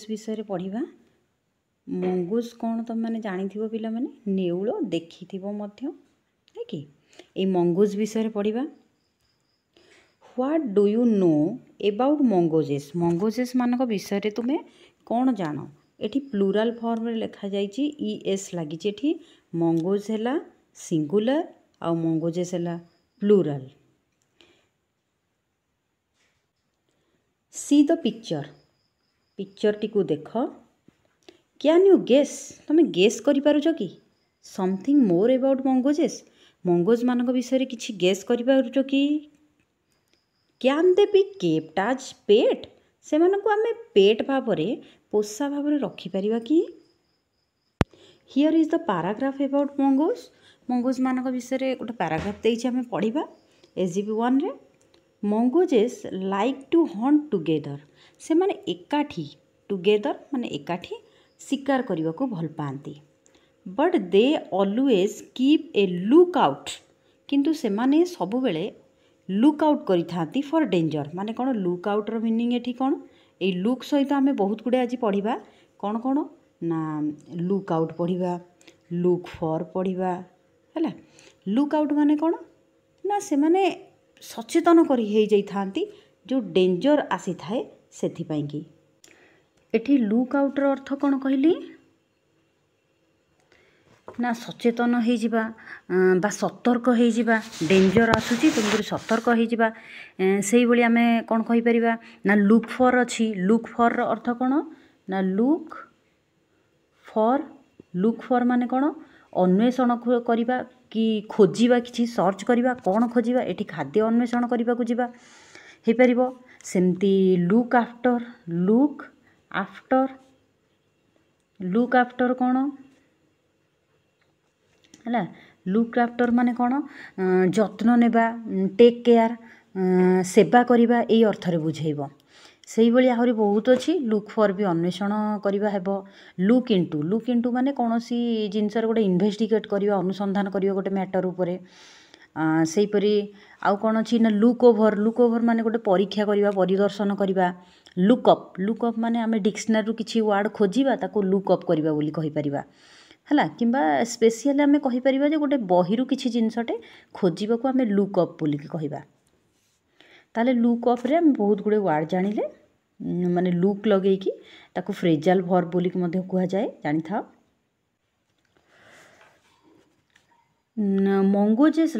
विषय पढ़ा मंगूस कौन तुम मैंने जानी पिला माने नेउल देखि है कि ये मंगूस विषय पढ़ा। What do you know about mongooses mongooses मान विषय तुम्हें कौन जान। एठी प्लूराल फॉर्म रे लिखा जाइए ईएस लगी एठी मंगोज है सिंगुलर आ मंगोजेस है प्लूराल। सी द पिक्चर टी को देख। कैन यू गेस तुम्हें गेस कर पारुछ कि समथिंग मोर अबाउट मंगोजेस मंगोज मान विषय किसी गेस कर पारुछ कि can they be kept as pet से आम पेट भाव पोषा भाव रखिपर कि। Here is the paragraph about mongoose मान विषय गोटे पैराग्राफ देइछि आमे पढ़िबा। SGP1 रे mongooses like to hunt together से माने एकाठी टुगेदर माने एकाठी शिकार करने को भल पाती। But they always keep a look out किंतु से माने सबु बेले लुक आउट करी थांती फॉर डेंजर माने कौन लुक आउट रो मीनिंग एठी कौन ए लुक सहित आमे बहुत गुड़े आज पढ़िबा कौन कौन ना लुक आउट पढ़िबा लुक फॉर पढ़िबा हैला। लुक आउट माने कौन ना से माने सचेतन करी हे जाई थांती जो डेंजर आसी थाए सेथि पई की। एठी लुक आउट रो अर्थ कौन कहली ना सचेतन हो जिबा बा सतर्क हो जिबा डेंजर आसुची तुम सतर्क हो जिबा सेही भली आमे कौन कहि परिबा ना लुक फॉर अछि। लुक फॉर रो अर्थ कौन ना लुक फॉर माने कौन अन्वेषण करिबा कि खोजिबा किछि सर्च करिबा कौन खोजिबा एठी खाद्य अन्वेषण करिबा को जिबा हे परिबो। सेमती लुक आफ्टर कौन है लुक आफ्टर माने कौन जत्न नेबा टेक केयर सेवा करिबा एई अर्थ रे बुझेइबो। सेही भली आहुरी बहुत अच्छी लुक फॉर भी अन्वेषण करिबा हेबो। लुक इनटू माने कोनोसी जिनसर गोटे इन्वेस्टिगेट करिबा अनुसंधान करिबा गोटे मैटर उपरे सेही परी आउ कोन अछि ना लुक ओवर माने गोटे परीक्षा करिबा परिदर्शन करिबा। लुकअप माने आमे डिक्शनरी किछि वर्ड खोजिबा ताको लुकअप करिबा बोली कहि परिबा हला किंबा स्पेशली आमे कहि परिबा जे गोटे बहिरु किछि जिनसटे खोजिबा को आमे लुकअप बोली कहिबा। ताले लुकअप रे आमे बहुत गुडे वर्ड जानिले माने लुक लगेई कि ताको फ्रेजाल वर्ब बोली कि मध्य कुहा जाए जानि था। मंगोजेस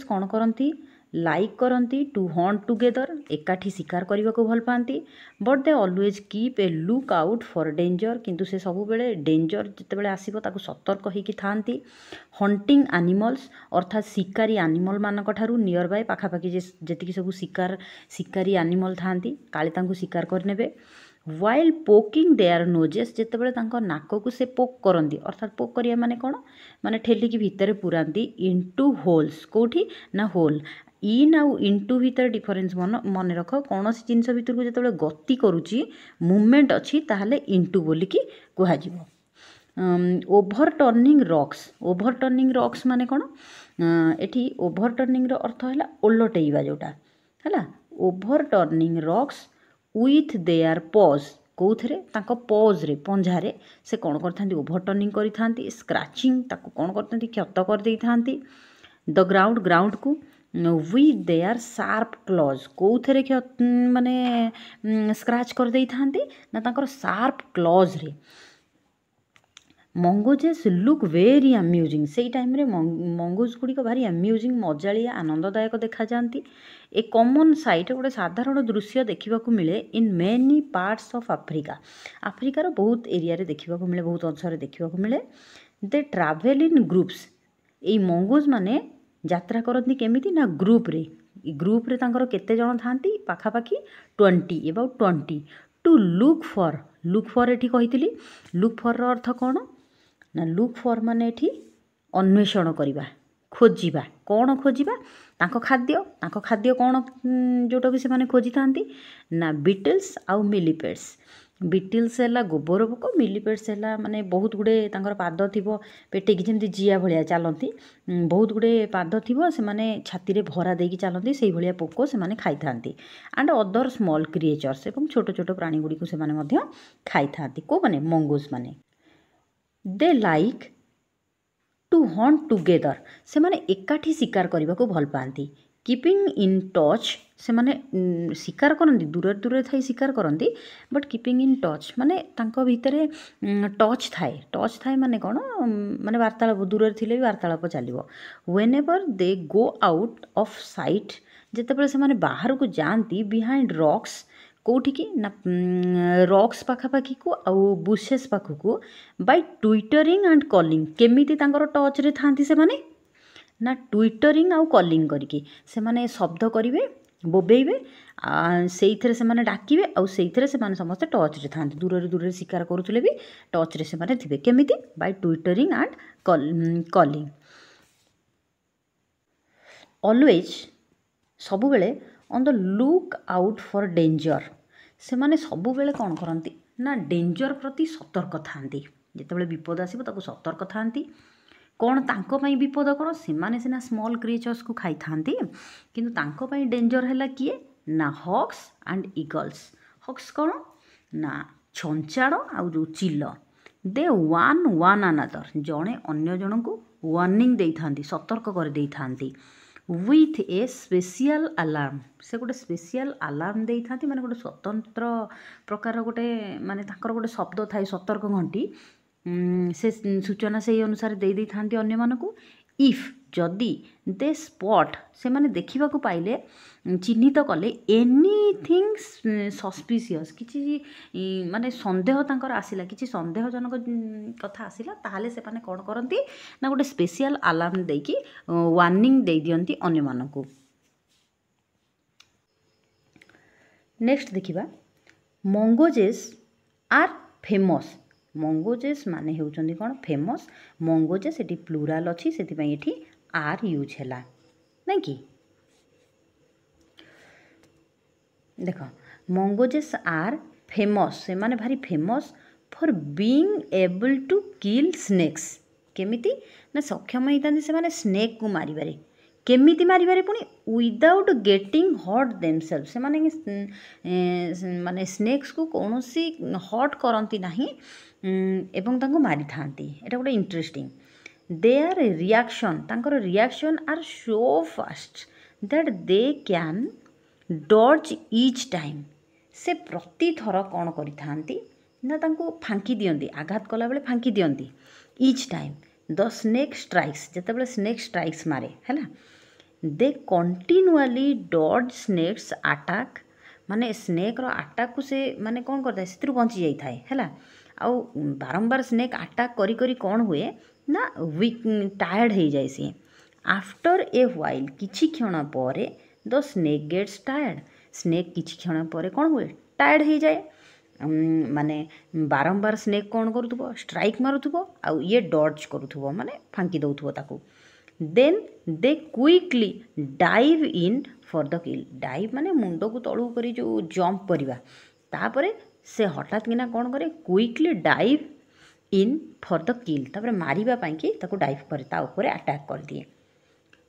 कौन करती लाइक करती टू हंट टुगेदर एकाठी शिकार करने को भल पाती। But they always keep a look out for danger किंतु से सब बेले डेंजर जितेबाला आसो ताको सतर्क होइकी थांती। हंटिंग एनिमल्स अर्थात शिकारी एनिमल मानक ठारू नियर बाय पाखापाखि जेतिकी सब शिकारी एनिमल थांती काले तांको शिकार करनेबे। वाइल पोकिंग देयर नोजेस जितेबाला तांको नाक को से पोक करती अर्थात पोक करिया माने कौन माने ठेलिकी भितर पुरांती इनटू होल्स कोठी ना होल इन आउ इनटू भितर डिफरेंस मन रख कौन सी जिनस भितर को जिते गति करुच्ची मूवमेंट अच्छी ताहले इनटू बोलिकी कुहाजिबो। ओभरटर्निंग रॉक्स माने कौन एठी ओभरटर्निंग रो अर्थ है ओलटेइबा जोटा है। ओभरटर्निंग रॉक्स विथ देयर पॉज कौथरे तांको पॉज रे पंजारे से कौन करथांती ओभरटर्निंग करिथांती। स्क्रैचिंग ताको कौन करथांती क्षत कर देइथांती। द ग्राउंड को विथ देयर शार्प क्लॉज कौथरे माने स्क्रैच कर देइथांती ना तांकर शार्प क्लॉज रे। मंगोजेस लुक वेरी अम्यूजिंग से टाइम रे मंगोज गुड़ी भारी अम्यूजिंग मजालिया आनंददायक देखा जाती। ए कॉमन साइट गोटे साधारण दृश्य देखा मिले इन मेनी पार्ट्स ऑफ आफ्रिकार बहुत एरिया रे देखा मिले बहुत अंश देखा मिले। दे ट्रावेल इन ग्रुप्स ये मंगोज माने यात्रा करती केमिति ना ग्रुप रे तांकर केते जण थांती पाखापाखि 20 अबाउट 20 टू लुक फॉर एठी कहितली लुक फॉर रो अर्थ कौन ना लुक फॉर माने एठी अन्वेषण करिबा खोजिबा कौन खोजिबा तांको खाद्य कौन जोटा कि से माने खोजी थांती ना बीटल्स आउ मिलिपेड्स। ବିଟିଲ୍ସ ହେଲା ଗୋବର ପୋକ, ମିଲିପେଟ୍ସ ହେଲା ମାନେ ବହୁତ ଗୁଡ଼ିଏ ତାଙ୍କର ପାଦ ଥିବ, ପେଟେଇକି ଯେମିତି ଜିଆ ଭଳିଆ ଚାଲନ୍ତି, ବହୁତ ଗୁଡ଼ିଏ ପାଦ ଥିବ, ସେମାନେ ଛାତିରେ ଭରା ଦେଇକି ଚାଲନ୍ତି, ସେଇଭଳିଆ ପୋକ ସେମାନେ ଖାଇଥାନ୍ତି। ଆଣ୍ଡ ଅଦର ସ୍ମଲ୍ କ୍ରିଏଚର୍ସ, ଏବଂ ଛୋଟ ଛୋଟ ପ୍ରାଣୀ ଗୁଡ଼ିକୁ ସେମାନେ ମଧ୍ୟ ଖାଇଥାନ୍ତି। କେଉଁମାନେ? ମଙ୍ଗୋଜ ମାନେ। ଦେ ଲାଇକ୍ ଟୁ ହଣ୍ଟ ଟୁଗେଦର, ସେମାନେ ଏକାଠି ଶିକାର କରିବାକୁ ଭଲ ପାଆନ୍ତି। କିପିଂ ଇନ୍ ଟଚ୍, ସେମାନେ ଶିକାର କରନ୍ତି, ଦୂରରେ ଦୂରରେ ଥାଇ ଶିକାର କରନ୍ତି, ବଟ୍ କିପିଂ ଇନ୍ ଟଚ୍ ମାନେ ତାଙ୍କ ଭିତରେ ଟଚ୍ ଥାଏ। ଟଚ୍ ଥାଏ ମାନେ କ'ଣ? ମାନେ ବାର୍ତ୍ତାଳାପ, ଦୂରରେ ଥିଲେ ବି ବାର୍ତ୍ତାଳାପ ଚାଲିବ। Whenever they go out of sight, ଯେତେବେଳେ ସେମାନେ ବାହାରକୁ ଯାଆନ୍ତି, ବିହାଇଣ୍ଡ ରକ୍ସ, କେଉଁଠିକି ନା ରକ୍ସ ପାଖାପାଖିକୁ ଆଉ ବୁସେସ୍ ପାଖକୁ, ବାଇ ଟ୍ୱିଟରିଂ ଆଣ୍ଡ କଲିଂ, କେମିତି ତାଙ୍କର ଟଚ୍ରେ ଥାଆନ୍ତି ସେମାନେ? ନା ଟ୍ୱିଟରିଂ ଆଉ କଲିଂ କରିକି ସେମାନେ ଶବ୍ଦ କରିବେ, ବୋବେଇବେ, ସେଇଥିରେ ସେମାନେ ଡାକିବେ, ଆଉ ସେଇଥିରେ ସେମାନେ ସମସ୍ତେ ଟଚ୍ରେ ଥାଆନ୍ତି। ଦୂରରେ ଦୂରରେ ଶିକାର କରୁଥିଲେ ବି ଟଚ୍ରେ ସେମାନେ ଥିବେ। କେମିତି? By twittering and calling. Always, ସବୁବେଳେ, on the lookout for danger, ସେମାନେ ସବୁବେଳେ କ'ଣ କରନ୍ତି ନା ଡେଞ୍ଜର ପ୍ରତି ସତର୍କ ଥାଆନ୍ତି। ଯେତେବେଳେ ବିପଦ ଆସିବ ତାକୁ ସତର୍କ ଥାଆନ୍ତି। କ'ଣ ତାଙ୍କ ପାଇଁ ବିପଦ? କ'ଣ ସେମାନେ ସିନା ସ୍ମଲ୍ କ୍ରିଏଚର୍ସକୁ ଖାଇଥାନ୍ତି, କିନ୍ତୁ ତାଙ୍କ ପାଇଁ ଡେଞ୍ଜର ହେଲା କିଏ? ନା ହକ୍ସ ଆଣ୍ଡ ଇଗଲ୍ସ। ହକ୍ସ କ'ଣ? ନା ଛଞ୍ଚାଡ଼ ଆଉ ଯେଉଁ ଚିଲ। ଦେ ୱାନ୍ ଆନାଦର, ଜଣେ ଅନ୍ୟ ଜଣଙ୍କୁ ୱାର୍ଣ୍ଣିଂ ଦେଇଥାନ୍ତି, ସତର୍କ କରିଦେଇଥାନ୍ତି। ୱିଥ୍ ଏ ସ୍ପେସିଆଲ୍ ଆଲାର୍ମ, ସେ ଗୋଟେ ସ୍ପେସିଆଲ୍ ଆଲାର୍ମ ଦେଇଥାନ୍ତି, ମାନେ ଗୋଟେ ସ୍ୱତନ୍ତ୍ର ପ୍ରକାର ଗୋଟେ, ମାନେ ତାଙ୍କର ଗୋଟେ ଶବ୍ଦ ଥାଏ, ସତର୍କ ଘଣ୍ଟି, ସେ ସୂଚନା ସେଇ ଅନୁସାରେ ଦେଇଥାନ୍ତି ଅନ୍ୟମାନଙ୍କୁ। ଇଫ୍, ଯଦି, ଦେ ସ୍ପଟ୍, ସେମାନେ ଦେଖିବାକୁ ପାଇଲେ, ଚିହ୍ନିତ କଲେ, ଏନିଥିଙ୍ଗ ସସ୍ପିସିୟସ୍, କିଛି ମାନେ ସନ୍ଦେହ ତାଙ୍କର ଆସିଲା, କିଛି ସନ୍ଦେହଜନକ କଥା ଆସିଲା, ତାହେଲେ ସେମାନେ କ'ଣ କରନ୍ତି ନା ଗୋଟେ ସ୍ପେସିଆଲ୍ ଆଲାର୍ମ ଦେଇକି ୱାର୍ଣ୍ଣିଂ ଦେଇଦିଅନ୍ତି ଅନ୍ୟମାନଙ୍କୁ। ନେକ୍ସଟ ଦେଖିବା, ମଙ୍ଗୋଜେସ୍ ଆର୍ ଫେମସ୍। ମଙ୍ଗୋଜେସ୍ ମାନେ ହେଉଛନ୍ତି କ'ଣ? ଫେମସ୍। ମଙ୍ଗୋଜେସ୍ ଏଠି ପ୍ଲୁରାଲ୍ ଅଛି, ସେଥିପାଇଁ ଏଠି ଆର୍ ୟୁଜ୍ ହେଲା, ନାଇଁ କି? ଦେଖ, ମଙ୍ଗୋଜେସ୍ ଆର୍ ଫେମସ୍, ସେମାନେ ଭାରି famous for being able to kill snakes. କେମିତି? ନା ସକ୍ଷମ ହେଇଥାନ୍ତି ସେମାନେ ସ୍ନେକ୍କୁ ମାରିବାରେ। କେମିତି ମାରିବାରେ? ପୁଣି ୱିଦାଉଟ୍ ଗେଟିଂ ହଟ୍ ଦେମସେଲ୍ଫ, ସେମାନେ ମାନେ ସ୍ନେକ୍ସକୁ କୌଣସି ହଟ୍ କରନ୍ତି ନାହିଁ ଏବଂ ତାଙ୍କୁ ମାରିଥାନ୍ତି। ଏଇଟା ଗୋଟେ ଇଣ୍ଟରେଷ୍ଟିଂ। ଦେୟାର ରିଆକ୍ସନ୍, ତାଙ୍କର reaction are so fast that they can dodge each time, ସେ ପ୍ରତିଥର କ'ଣ କରିଥାନ୍ତି ନା ତାଙ୍କୁ ଫାଙ୍କି ଦିଅନ୍ତି, ଆଘାତ କଲାବେଳେ ଫାଙ୍କି ଦିଅନ୍ତି। ଇଚ୍ ଟାଇମ୍ ଦ ସ୍ନେକ୍ ଷ୍ଟ୍ରାଇକ୍ସ, ଯେତେବେଳେ ସ୍ନେକ୍ ଷ୍ଟ୍ରାଇକ୍ସ ମାରେ, ହେଲା। ଦେ କଣ୍ଟିନ୍ୟୁଆଲି ଡଜ୍ ସ୍ନେକ୍ସ ଆଟାକ୍, ମାନେ ସ୍ନେକ୍ର ଆଟାକ୍କୁ ସେ ମାନେ କ'ଣ କରିଥାଏ, ସେଥିରୁ ବଞ୍ଚି ଯାଇଥାଏ, ହେଲା। ଆଉ ବାରମ୍ବାର ସ୍ନେକ୍ ଆଟାକ୍ କରି କରି କ'ଣ ହୁଏ ନା ଟାୟାର୍ଡ଼ ହେଇଯାଏ ସିଏ। ଆଫ୍ଟର ଏ ହ୍ୱାଇଲ୍, କିଛି କ୍ଷଣ ପରେ, ଦ ସ୍ନେକ୍ ଗେଟ୍ସ ଟାୟାର୍ଡ଼, ସ୍ନେକ୍ କିଛି କ୍ଷଣ ପରେ କ'ଣ ହୁଏ? ଟାୟାର୍ଡ଼ ହେଇଯାଏ। ମାନେ ବାରମ୍ବାର ସ୍ନେକ୍ କ'ଣ କରୁଥିବ? ଷ୍ଟ୍ରାଇକ୍ ମାରୁଥିବ, ଆଉ ଇଏ ଡଜ୍ କରୁଥିବ, ମାନେ ଫାଙ୍କି ଦେଉଥିବ ତାକୁ। Then they quickly dive in for the kill. Dive ମାନେ ମୁଣ୍ଡକୁ ତଳକୁ କରି ଯେଉଁ ଜମ୍ପ କରିବା, ତାପରେ ସେ ହଠାତ୍ କିନା କ'ଣ କରେ? Quickly dive in for the kill, ତାପରେ ମାରିବା ପାଇଁକି ତାକୁ ଡାଇଭ୍ କରେ, ତା ଉପରେ ଆଟାକ୍ କରିଦିଏ।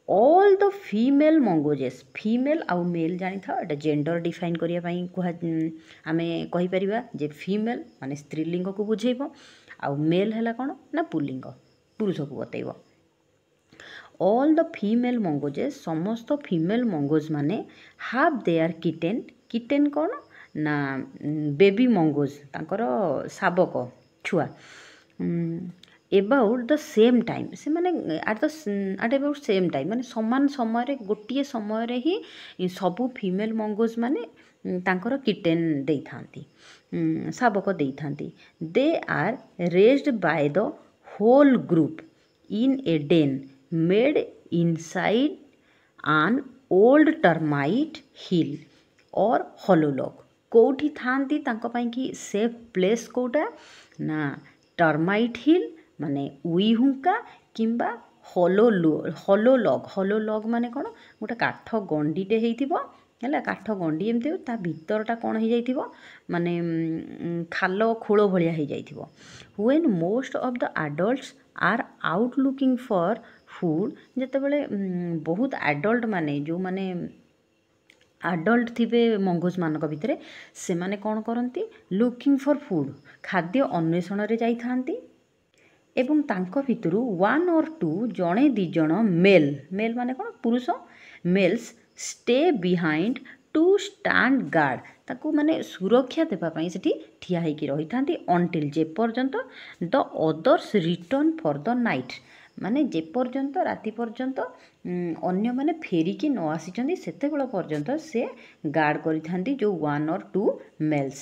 ଅଲ୍ ଦ ଫିମେଲ୍ ମଙ୍ଗୋଜେସ୍, ଫିମେଲ୍ ଆଉ ମେଲ୍ ଜାଣିଥାଅ, ଏଇଟା ଜେଣ୍ଡର ଡିଫାଇନ୍ କରିବା ପାଇଁ ଆମେ କହିପାରିବା ଯେ ଫିମେଲ୍ ମାନେ ସ୍ତ୍ରୀଲିଙ୍ଗକୁ ବୁଝେଇବ, ଆଉ ମେଲ୍ ହେଲା କ'ଣ ନା ପୁଲ୍ଲିଙ୍ଗ, ପୁରୁଷକୁ ବତେଇବ। ଅଲ୍ ଦ ଫିମେଲ୍ ମଙ୍ଗୋଜେସ୍, ସମସ୍ତ ଫିମେଲ୍ ମଙ୍ଗୋଜ ମାନେ, ହାଭ୍ ଦେୟାର କିଟେନ୍, କିଟେନ୍ କ'ଣ ନା ବେବି ମଙ୍ଗୋଜ, ତାଙ୍କର ଶାବକ ଛୁଆ। ଏବାଉଟ୍ ଦ ସେମ୍ ଟାଇମ୍, ସେମାନେ ଆଟ୍ ଏବାଉଟ୍ ସେମ୍ ଟାଇମ୍, ମାନେ ସମାନ ସମୟରେ, ଗୋଟିଏ ସମୟରେ ହିଁ ସବୁ ଫିମେଲ୍ ମଙ୍ଗୋଜ ମାନେ ତାଙ୍କର କିଟେନ୍ ଦେଇଥାନ୍ତି, ଶାବକ ଦେଇଥାନ୍ତି। They are raised by the whole group in a den made inside an old termite hill or hollow log. କେଉଁଠି ଥାଆନ୍ତି ତାଙ୍କ ପାଇଁକି ସେଫ୍ ପ୍ଲେସ୍ କେଉଁଟା ନା ଟର୍ମାଇଟ୍ ହିଲ୍ ମାନେ ଉଇ ହୁଙ୍କା, କିମ୍ବା ହଲୋ ଲଗ୍। ହଲୋ ଲଗ୍ ମାନେ କ'ଣ? ଗୋଟେ କାଠ ଗଣ୍ଡିଟେ ହେଇଥିବ, ହେଲା, କାଠ ଗଣ୍ଡି ଏମିତି ତା ଭିତରଟା କ'ଣ ହେଇଯାଇଥିବ ମାନେ ଖାଲ ଖୋଳ ଭଳିଆ ହେଇଯାଇଥିବ। When most of the adults are out looking for food, ଯେତେବେଳେ ବହୁତ ଆଡଲ୍ଟ ମାନେ ଯେଉଁମାନେ ଆଡଲ୍ଟ ଥିବେ ମଙ୍ଗଜମାନଙ୍କ ଭିତରେ, ସେମାନେ କ'ଣ କରନ୍ତି, ଲୁକିଂ ଫର୍ ଫୁଡ଼୍, ଖାଦ୍ୟ ଅନ୍ୱେଷଣରେ ଯାଇଥାନ୍ତି। ଏବଂ ତାଙ୍କ ଭିତରୁ 1 or 2 ଜଣେ 2 ଜଣ ମେଲ୍ ମାନେ କ'ଣ, ପୁରୁଷ males stay behind to stand guard, ତାକୁ ମାନେ ସୁରକ୍ଷା ଦେବା ପାଇଁ ସେଠି ଠିଆ ହେଇକି ରହିଥାନ୍ତି। ଅନଟିଲ୍, ଯେପର୍ଯ୍ୟନ୍ତ the others return for the night, ମାନେ ଯେପର୍ଯ୍ୟନ୍ତ ରାତି ପର୍ଯ୍ୟନ୍ତ ଅନ୍ୟମାନେ ଫେରିକି ନ ଆସିଛନ୍ତି ସେତେବେଳେ ପର୍ଯ୍ୟନ୍ତ ସେ ଗାର୍ଡ଼ କରିଥାନ୍ତି ଯେଉଁ 1 or 2 ମେଲ୍ସ।